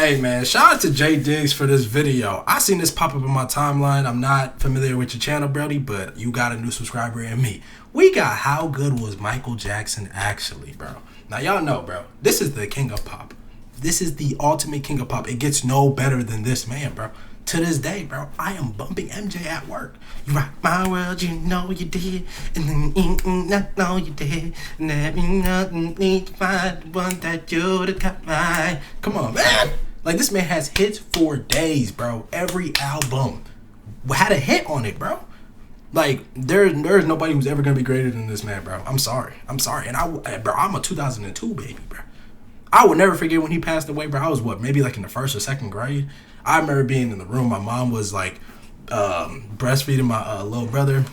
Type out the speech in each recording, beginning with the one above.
Hey man, shout out to Jay Diggs for this video. I seen this pop up in my timeline. I'm not familiar with your channel, Brody, but you got a new subscriber in me. We got How Good Was Michael Jackson Actually, bro. Now y'all know, bro, this is the king of pop. This is the ultimate king of pop. It gets no better than this man, bro. To this day, bro, I am bumping MJ at work. You rock my world, you know you did. And then I know you did. And that means nothing need to find the one that you'd have got right. Come on, man. Like, this man has hits for days, bro. Every album had a hit on it, bro. Like, there's nobody who's ever gonna be greater than this man, bro. I'm sorry. And I'm a 2002 baby, bro. I will never forget when he passed away, bro. I was maybe like in the 1st or 2nd grade. I remember being in the room. My mom was like breastfeeding my little brother.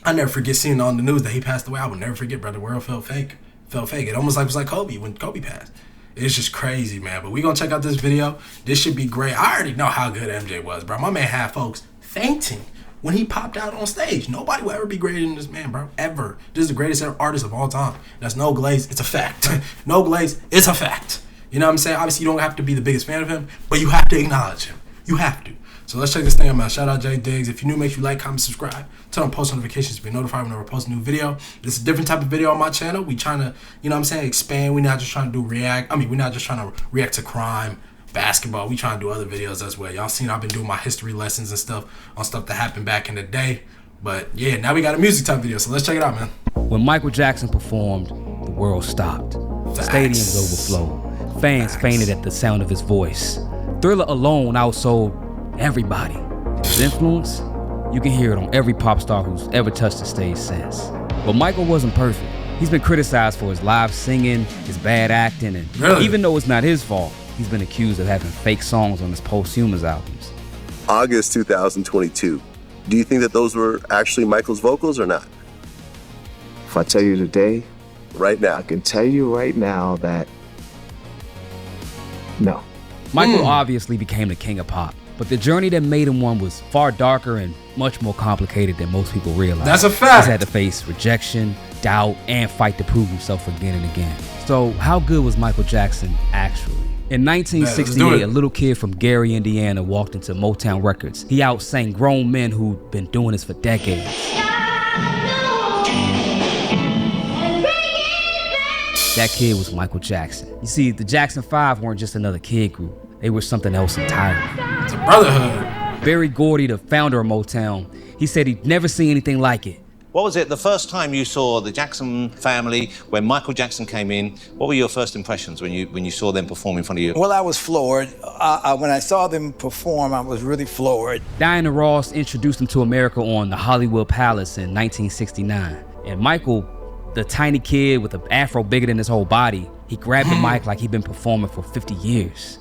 I never forget seeing on the news that he passed away. I will never forget, bro. The world felt fake. It almost was like Kobe when Kobe passed. It's just crazy, man. But we gonna check out this video. This should be great. I already know how good MJ was, bro. My man had folks fainting when he popped out on stage. Nobody will ever be greater than this man, bro. Ever. This is the greatest artist of all time. That's no glaze. It's a fact. No glaze. It's a fact. You know what I'm saying? Obviously, you don't have to be the biggest fan of him, but you have to acknowledge him. You have to. So let's check this thing out, man. Shout out Jay Diggs. If you're new, make sure you like, comment, subscribe. Turn on post notifications to be notified whenever I post a new video. This is a different type of video on my channel. We trying to, you know what I'm saying, expand. We're not just trying to do we're not just trying to react to crime, basketball. We trying to do other videos as well. Y'all seen I've been doing my history lessons and stuff on stuff that happened back in the day. But yeah, now we got a music type video. So let's check it out, man. When Michael Jackson performed, the world stopped. Facts. Stadiums overflowed. Fans fainted at the sound of his voice. Thriller alone outsold everybody. His influence, you can hear it on every pop star who's ever touched the stage since. But Michael wasn't perfect. He's been criticized for his live singing, his bad acting, and even though it's not his fault, he's been accused of having fake songs on his posthumous albums. August 2022. Do you think that those were actually Michael's vocals or not? If I tell you today, Right now. I can tell you right now that no. Michael obviously became the king of pop, but the journey that made him one was far darker and much more complicated than most people realize. That's a fact. He's had to face rejection, doubt, and fight to prove himself again and again. So how good was Michael Jackson actually? In 1968, a little kid from Gary, Indiana walked into Motown Records. He outsang grown men who'd been doing this for decades. That kid was Michael Jackson. You see, the Jackson 5 weren't just another kid group. They were something else entirely. It's a brotherhood. Barry Gordy, the founder of Motown, he said he'd never seen anything like it. What was it, the first time you saw the Jackson family, when Michael Jackson came in, what were your first impressions when you saw them perform in front of you? Well, I was floored. When I saw them perform, I was really floored. Diana Ross introduced him to America on the Hollywood Palace in 1969. And Michael, the tiny kid with an afro bigger than his whole body, he grabbed the mic like he'd been performing for 50 years.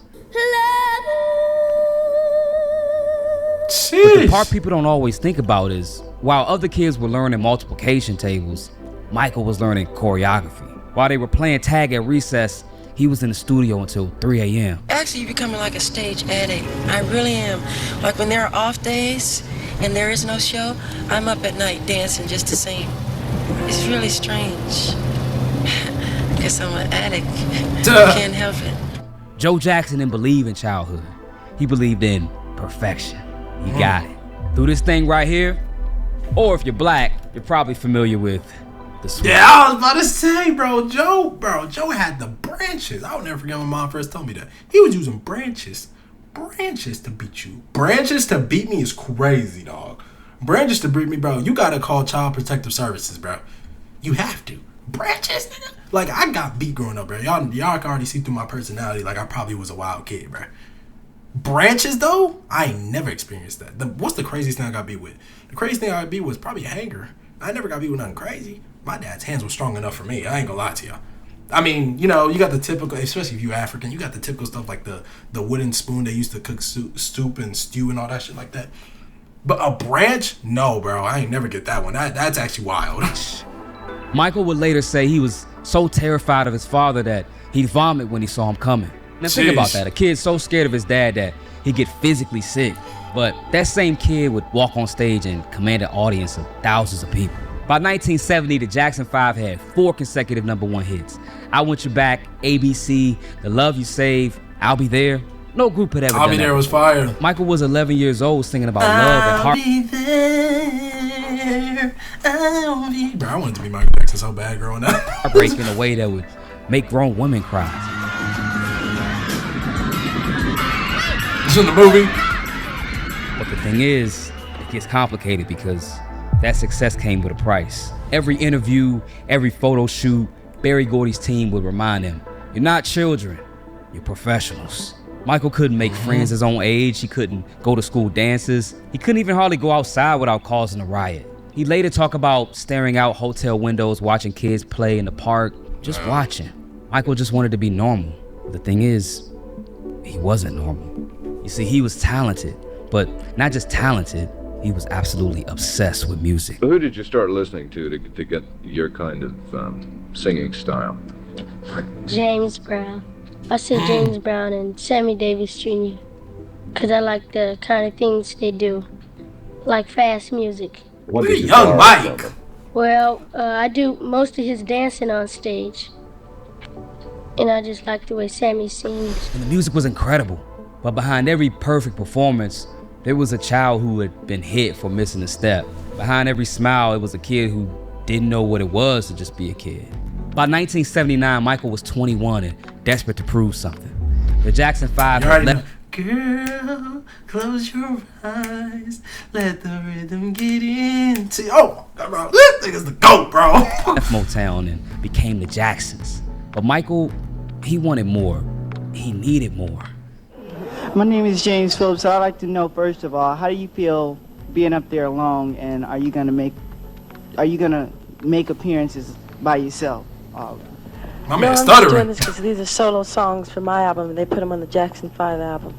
Jeez. But the part people don't always think about is, while other kids were learning multiplication tables, Michael was learning choreography. While they were playing tag at recess, he was in the studio until 3 a.m. Actually, you're becoming like a stage addict. I really am. Like when there are off days and there is no show, I'm up at night dancing just to sing. It's really strange. Because I'm an addict. I can't help it. Joe Jackson didn't believe in childhood. He believed in perfection. You got it. Through this thing right here, or if you're black, you're probably familiar with the switch. Yeah, I was about to say, Joe had the branches. I'll never forget when my mom first told me that. He was using branches to beat you. Branches to beat me is crazy, dog. Branches to beat me, bro. You gotta call Child Protective Services, bro. You have to. Branches, nigga. Like, I got beat growing up, bro. Y'all can already see through my personality. Like, I probably was a wild kid, bro. Branches, though, I ain't never experienced that. What's the craziest thing I got beat with? The craziest thing I got beat was probably a hanger. I never got beat with nothing crazy. My dad's hands were strong enough for me. I ain't gonna lie to y'all. I mean, you know, you got the typical, especially if you're African, you got the typical stuff like the wooden spoon they used to cook soup and stew and all that shit like that. But a branch? No, bro. I ain't never get that one. That's actually wild. Michael would later say he was so terrified of his father that he'd vomit when he saw him coming. Now think about that. A kid so scared of his dad that he'd get physically sick. But that same kid would walk on stage and command an audience of thousands of people. By 1970, the Jackson 5 had 4 consecutive #1 hits. I Want You Back, ABC, The Love You Save, I'll Be There. No group had ever I'll done Be that There was before. fire. Michael was 11 years old singing about love and heart. I'll be there. I'll be... Bro, I wanted to be Michael Jackson so bad growing up. Heartbreak in a way that would make grown women cry. It's in the movie. But the thing is, it gets complicated because that success came with a price. Every interview, every photo shoot, Berry Gordy's team would remind him, you're not children, you're professionals. Michael couldn't make friends his own age. He couldn't go to school dances. He couldn't even hardly go outside without causing a riot. He later talked about staring out hotel windows, watching kids play in the park, just watching. Michael just wanted to be normal. But the thing is, he wasn't normal. You see, he was talented, but not just talented, he was absolutely obsessed with music. Who did you start listening to get your kind of singing style? James Brown. I said James Brown and Sammy Davis Jr. because I like the kind of things they do, like fast music. Look at young Mike. Well, I do most of his dancing on stage, and I just like the way Sammy sings. And the music was incredible, but behind every perfect performance, there was a child who had been hit for missing a step. Behind every smile, it was a kid who didn't know what it was to just be a kid. By 1979, Michael was 21 and desperate to prove something. The Jackson 5 had left. Girl, close your eyes, let the rhythm get into. Oh, bro, this nigga's the GOAT, bro. Left Motown and became the Jacksons. But Michael, he wanted more. He needed more. My name is James Phillips. I'd like to know, first of all, how do you feel being up there alone, and are you gonna make appearances by yourself? My man I'm stuttering. doing this because these are solo songs for my album, and they put them on the Jackson 5 album.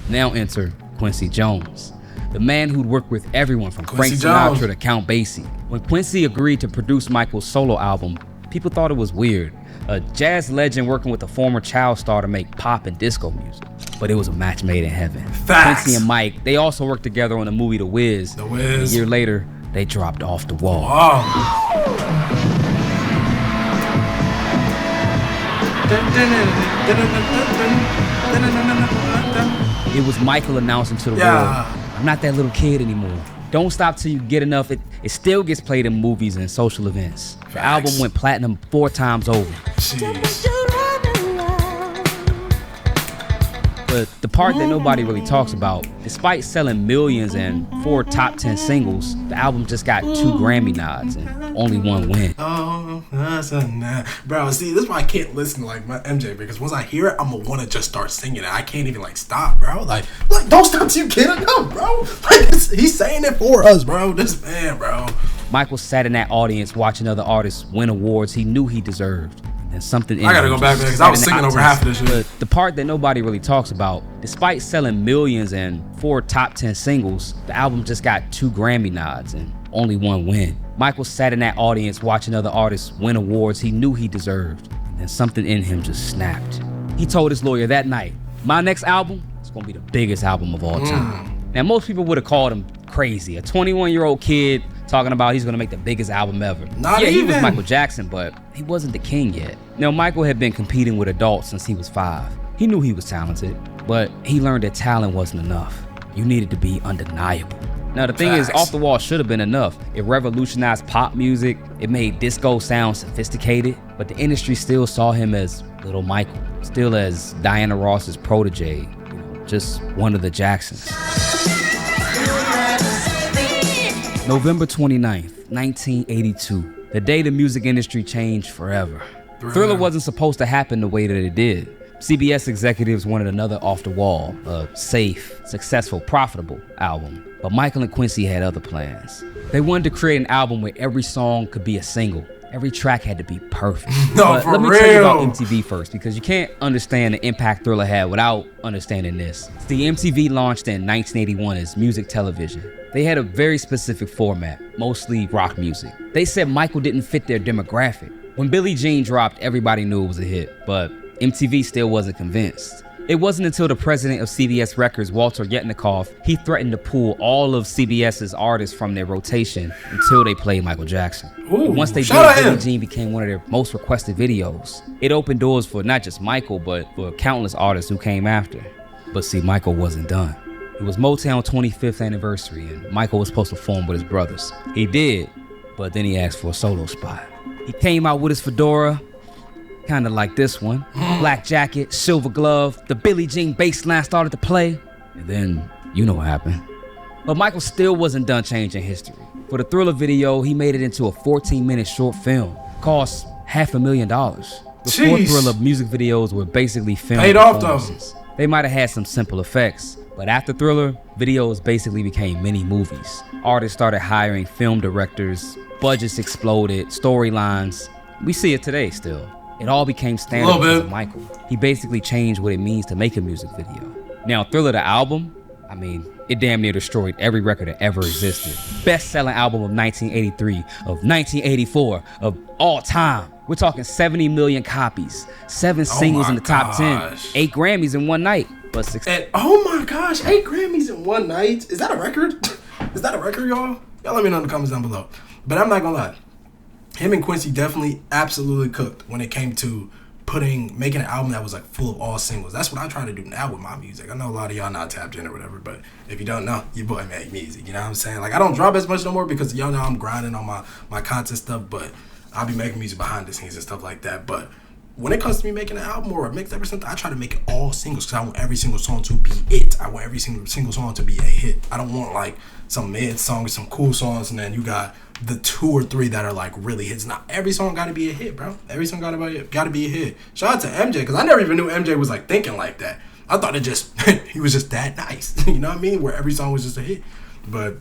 Now enter Quincy Jones, the man who'd worked with everyone from Quincy Frank Sinatra Jones to Count Basie. When Quincy agreed to produce Michael's solo album, people thought it was weird. A jazz legend working with a former child star to make pop and disco music. But it was a match made in heaven. Facts. Quincy and Mike, they also worked together on the movie The Wiz. The Wiz. A year later, they dropped off the wall. Wow. It was Michael announcing to the world, I'm not that little kid anymore. Don't stop till you get enough. It still gets played in movies and social events. Facts. The album went platinum 4 times over. Jeez. But the part that nobody really talks about, despite selling millions and 4 top 10 singles, the album just got 2 Grammy nods and only 1 win. Oh, that's a nah. Bro, see, this is why I can't listen to like my MJ, because once I hear it, I'm gonna wanna just start singing it. I can't even like stop, bro. Like don't stop till you get enough, bro. Like he's saying it for us, bro. This man, bro. Michael sat in that audience watching other artists win awards he knew he deserved. And something in I gotta him go back just there because I was sat in singing the over half of this shit. But the part that nobody really talks about, despite selling millions and 4 top 10 singles, the album just got 2 Grammy nods and only 1 win. Michael sat in that audience watching other artists win awards he knew he deserved. And something in him just snapped. He told his lawyer that night, my next album is gonna be the biggest album of all time. Now, most people would have called him crazy. A 21-year-old kid talking about he's gonna make the biggest album ever. He was Michael Jackson, but he wasn't the king yet. Now, Michael had been competing with adults since he was 5. He knew he was talented, but he learned that talent wasn't enough. You needed to be undeniable. Now, the thing is, Off the Wall should have been enough. It revolutionized pop music, it made disco sound sophisticated, but the industry still saw him as Little Michael, still as Diana Ross's protege, just one of the Jacksons. November 29th, 1982, the day the music industry changed forever. Thriller wasn't supposed to happen the way that it did. CBS executives wanted another Off the Wall, a safe, successful, profitable album. But Michael and Quincy had other plans. They wanted to create an album where every song could be a single. Every track had to be perfect. No, for let me real. tell you about MTV first, because you can't understand the impact Thriller had without understanding this. The MTV launched in 1981 as music television. They had a very specific format, mostly rock music. They said Michael didn't fit their demographic. When Billie Jean dropped, everybody knew it was a hit, but MTV still wasn't convinced. It wasn't until the president of CBS Records, Walter Yetnikoff, he threatened to pull all of CBS's artists from their rotation until they played Michael Jackson. Ooh, Once they did, Billie Jean became one of their most requested videos. It opened doors for not just Michael, but for countless artists who came after. But see, Michael wasn't done. It was Motown 25th anniversary, and Michael was supposed to perform with his brothers. He did, but then he asked for a solo spot. He came out with his fedora, kind of like this one. Black jacket, silver glove, the Billie Jean bass line started to play, and then you know what happened. But Michael still wasn't done changing history. For the Thriller video, he made it into a 14-minute short film. Cost $500,000. Before Thriller, music videos were basically filmed paid off though. They might have had some simple effects, but after Thriller, videos basically became mini movies. Artists started hiring film directors, budgets exploded, storylines. We see it today still. It all became standard because of Michael. He basically changed what it means to make a music video. Now, Thriller the album, I mean, it damn near destroyed every record that ever existed. Best-selling album of 1983, of 1984, of all time. We're talking 70 million copies, 7 singles in the top 10, 8 Grammys in one night. But oh my gosh, 8 Grammys in one night? Is that a record? Is that a record, y'all? Y'all let me know in the comments down below. But I'm not gonna lie. Him and Quincy definitely absolutely cooked when it came to making an album that was like full of all singles. That's what I try to do now with my music. I know a lot of y'all not tapped in or whatever, but if you don't know, your boy make music. You know what I'm saying? Like, I don't drop as much no more because y'all know I'm grinding on my content stuff, but I'll be making music behind the scenes and stuff like that. But when it comes to me making an album or a mixtape or something, I try to make it all singles because I want every single song to be it. I want every single song to be a hit. I don't want like some mid songs, some cool songs, and then you got the 2 or 3 that are like really hits. Not every song gotta be a hit, bro. Every song gotta be a hit. Shout out to MJ, because I never even knew MJ was like thinking like that. I thought he was just that nice. You know what I mean? Where every song was just a hit. But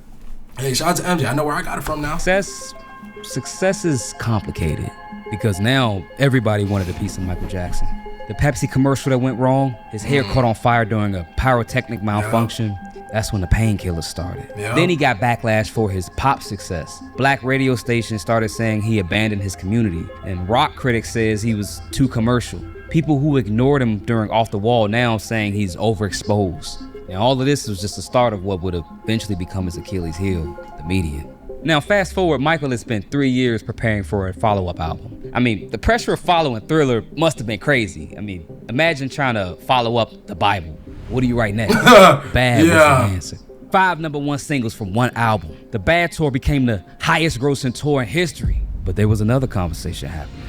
hey, shout out to MJ. I know where I got it from now. Success is complicated because now everybody wanted a piece of Michael Jackson. The Pepsi commercial that went wrong, his hair caught on fire during a pyrotechnic malfunction. That's when the painkillers started. Then he got backlash for his pop success. Black radio stations started saying he abandoned his community, and rock critics says he was too commercial. People who ignored him during Off the Wall now saying he's overexposed. Now all of this was just the start of what would eventually become his Achilles heel, the media. Now fast forward, Michael has spent 3 years preparing for a follow-up album. I mean, the pressure of following Thriller must have been crazy. I mean, imagine trying to follow up the Bible. What do you write next? Bad was the answer. 5 #1 singles from one album. The Bad Tour became the highest grossing tour in history. But there was another conversation happening.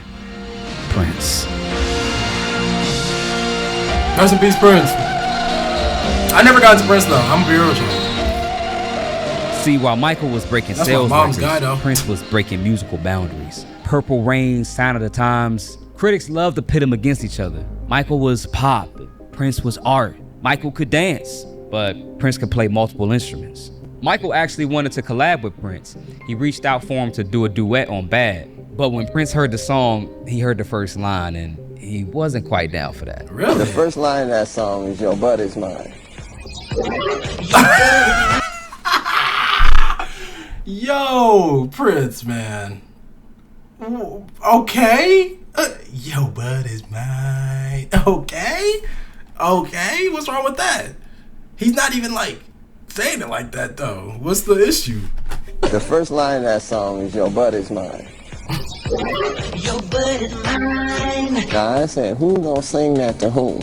Prince. Rest in peace, Prince. I never got to Prince though. I'm gonna be real with you. See, while Michael was breaking sales records, Prince was breaking musical boundaries. Purple Rain, Sign of the Times. Critics loved to pit them against each other. Michael was pop. Prince was art. Michael could dance, but Prince could play multiple instruments. Michael actually wanted to collab with Prince. He reached out for him to do a duet on Bad. But when Prince heard the song, he heard the first line and he wasn't quite down for that. Really? The first line of that song is "Your butt is mine." Yo, Prince, man. Okay. Your butt is mine. Okay. What's wrong with that? He's not even like saying it like that though. What's the issue? The first line of that song is "Your butt is mine." Your butt is mine. Now I said, who gonna sing that to whom?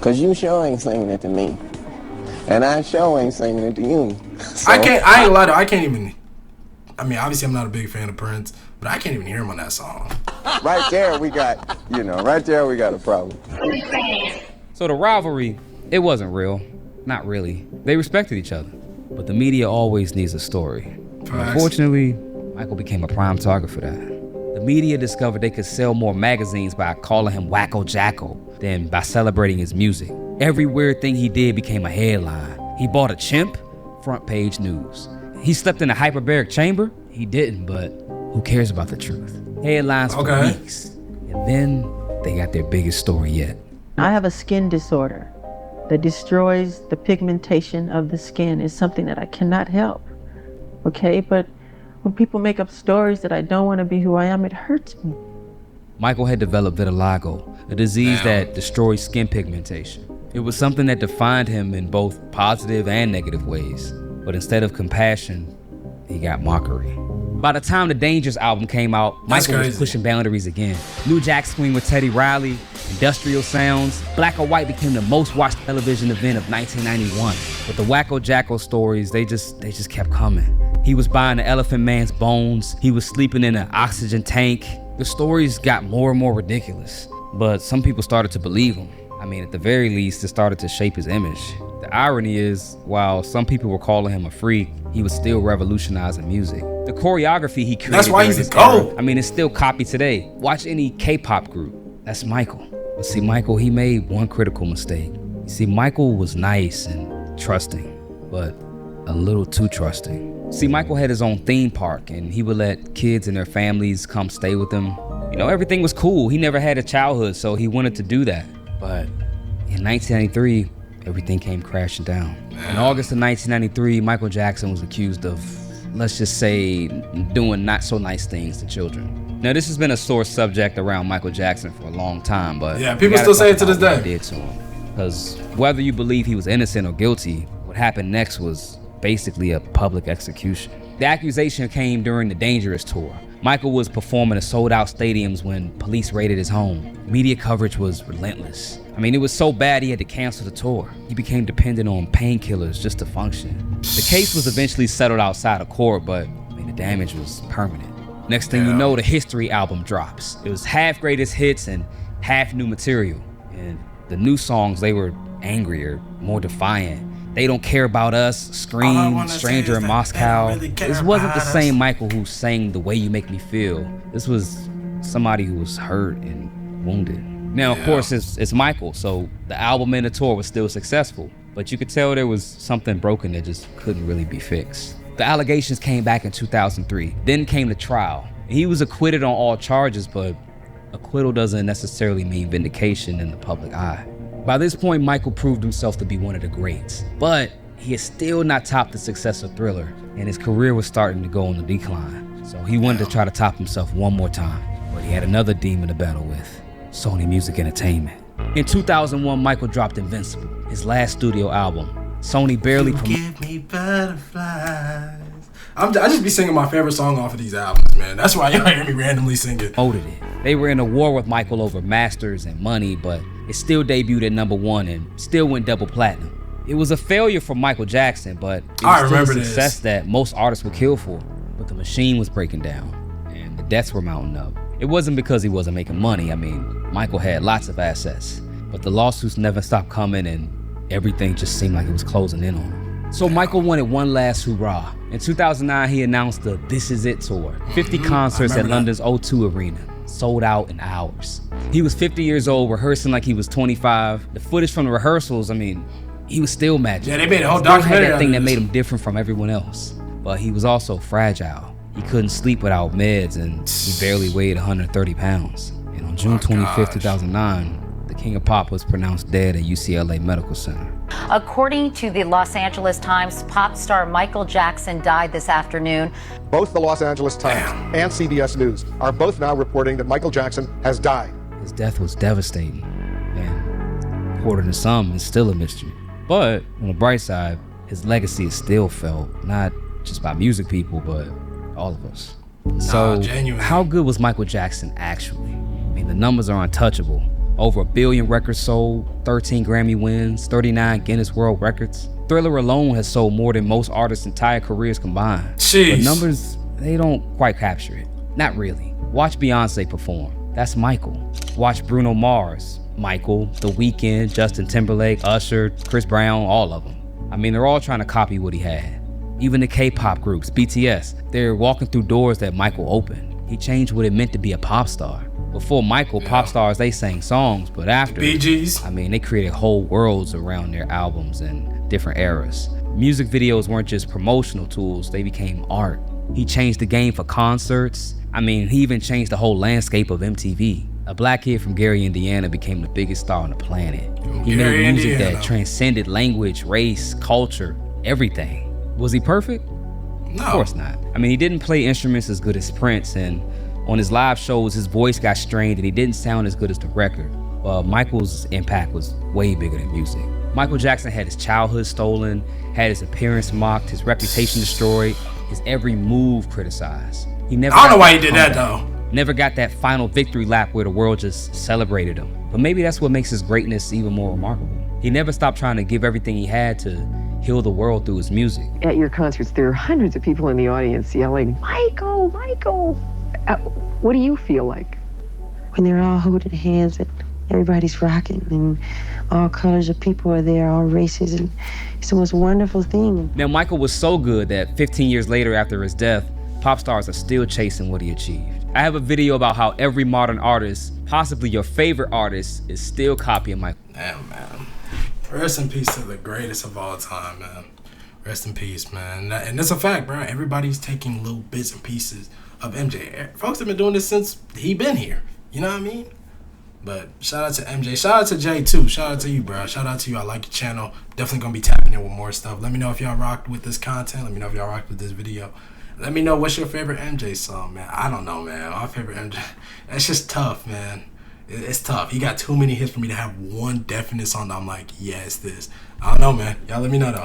Cause you sure ain't singing it to me. And I sure ain't singing it to you. So, I ain't gonna lie though, I can't even. I mean, obviously I'm not a big fan of Prince, but I can't even hear him on that song. Right there we got a problem. So the rivalry, it wasn't real. Not really. They respected each other. But the media always needs a story. Unfortunately, Michael became a prime target for that. The media discovered they could sell more magazines by calling him Wacko Jacko than by celebrating his music. Every weird thing he did became a headline. He bought a chimp, front page news. He slept in a hyperbaric chamber? He didn't, but who cares about the truth? Headlines for weeks. And then they got their biggest story yet. I have a skin disorder that destroys the pigmentation of the skin. It's something that I cannot help, okay? But when people make up stories that I don't want to be who I am, it hurts me. Michael had developed vitiligo, a disease that destroys skin pigmentation. It was something that defined him in both positive and negative ways. But instead of compassion, he got mockery. By the time the Dangerous album came out, Michael was pushing boundaries again. New Jack Swing with Teddy Riley, Industrial Sounds, Black or White became the most watched television event of 1991. But the Wacko Jacko stories, they just kept coming. He was buying the Elephant Man's bones. He was sleeping in an oxygen tank. The stories got more and more ridiculous, but some people started to believe him. I mean, at the very least, it started to shape his image. The irony is, while some people were calling him a freak, he was still revolutionizing music. The choreography he created, that's why he's a GOAT. I mean, it's still copied today. Watch any K-pop group. That's Michael. But see, Michael, he made one critical mistake. You see, Michael was nice and trusting, but a little too trusting. See, Michael had his own theme park, and he would let kids and their families come stay with him. You know, everything was cool. He never had a childhood, so he wanted to do that. But in 1993, everything came crashing down. In August of 1993, Michael Jackson was accused of, let's just say, doing not so nice things to children. Now, this has been a sore subject around Michael Jackson for a long time, but yeah, people still say it to this day. Did to him. Because whether you believe he was innocent or guilty, what happened next was basically a public execution. The accusation came during the Dangerous tour. Michael was performing at sold-out stadiums when police raided his home. Media coverage was relentless. I mean, it was so bad he had to cancel the tour. He became dependent on painkillers just to function. The case was eventually settled outside of court, but I mean, the damage was permanent. Next thing you know, the History album drops. It was half greatest hits and half new material. And the new songs, they were angrier, more defiant. They Don't Care About Us, Scream, Stranger in Moscow. Really this wasn't the same Michael who sang The Way You Make Me Feel. This was somebody who was hurt and wounded. Now, of course, it's Michael, so the album and the tour was still successful, but you could tell there was something broken that just couldn't really be fixed. The allegations came back in 2003. Then came the trial. He was acquitted on all charges, but acquittal doesn't necessarily mean vindication in the public eye. By this point, Michael proved himself to be one of the greats, but he had still not topped the success of Thriller, and his career was starting to go on the decline. So he wanted to try to top himself one more time, but he had another demon to battle with, Sony Music Entertainment. In 2001, Michael dropped Invincible, his last studio album. Sony barely Give me butterflies. I just be singing my favorite song off of these albums, man. That's why y'all hear me randomly singing. Promoted it. They were in a war with Michael over masters and money, but it still debuted at #1 and still went double platinum. It was a failure for Michael Jackson, but it was still a success that most artists would kill for. But the machine was breaking down, and the debts were mounting up. It wasn't because he wasn't making money. I mean, Michael had lots of assets, but the lawsuits never stopped coming, and everything just seemed like it was closing in on him. So Michael wanted one last hurrah. In 2009, he announced the This Is It tour. 50 concerts at London's O2 Arena, sold out in hours. He was 50 years old, rehearsing like he was 25. The footage from the rehearsals, I mean, he was still magic. Yeah, they made a whole documentary. documentary. Had that thing that made him different from everyone else. But he was also fragile. He couldn't sleep without meds, and he barely weighed 130 pounds. And on June 25th, 2009, the King of Pop was pronounced dead at UCLA Medical Center. According to the Los Angeles Times, pop star Michael Jackson died this afternoon. Both the Los Angeles Times and CBS News are both now reporting that Michael Jackson has died. His death was devastating, and according to some, it's still a mystery. But on the bright side, his legacy is still felt, not just by music people, but all of us. So, how good was Michael Jackson actually? I mean, the numbers are untouchable. Over 1 billion records sold, 13 Grammy wins, 39 Guinness World Records. Thriller alone has sold more than most artists' entire careers combined. Jeez. But numbers, they don't quite capture it. Not really. Watch Beyonce perform. That's Michael. Watch Bruno Mars, Michael, The Weeknd, Justin Timberlake, Usher, Chris Brown, all of them. I mean, they're all trying to copy what he had. Even the K-pop groups, BTS, they're walking through doors that Michael opened. He changed what it meant to be a pop star. Before Michael, pop stars, they sang songs, but after, Bee Gees. I mean, they created whole worlds around their albums and different eras. Music videos weren't just promotional tools, they became art. He changed the game for concerts. I mean, he even changed the whole landscape of MTV. A black kid from Gary, Indiana became the biggest star on the planet. He made music that transcended language, race, culture, everything. Was he perfect? No. Of course not. I mean, he didn't play instruments as good as Prince, and on his live shows, his voice got strained and he didn't sound as good as the record. Michael's impact was way bigger than music. Michael Jackson had his childhood stolen, had his appearance mocked, his reputation destroyed, his every move criticized. He never I don't got know why that he did that comeback. though. Never got that final victory lap where the world just celebrated him. But maybe that's what makes his greatness even more remarkable. He never stopped trying to give everything he had to heal the world through his music. At your concerts, there are hundreds of people in the audience yelling, Michael, Michael. What do you feel like? When they're all holding hands and everybody's rocking and all colors of people are there, all races, and it's the most wonderful thing. Now, Michael was so good that 15 years later after his death, pop stars are still chasing what he achieved. I have a video about how every modern artist, possibly your favorite artist, is still copying Michael. Damn, man. Rest in peace to the greatest of all time, man. Rest in peace, man. And it's a fact, bro. Everybody's taking little bits and pieces of MJ. Folks have been doing this since he been here. You know what I mean? But shout out to MJ. Shout out to Jay, too. Shout out to you, bro. Shout out to you. I like your channel. Definitely going to be tapping in with more stuff. Let me know if y'all rocked with this content. Let me know if y'all rocked with this video. Let me know what's your favorite MJ song, man. I don't know, man. My favorite MJ. That's just tough, man. It's tough. He got too many hits for me to have one definite song that I'm like, yeah, it's this. I don't know, man. Y'all let me know, though.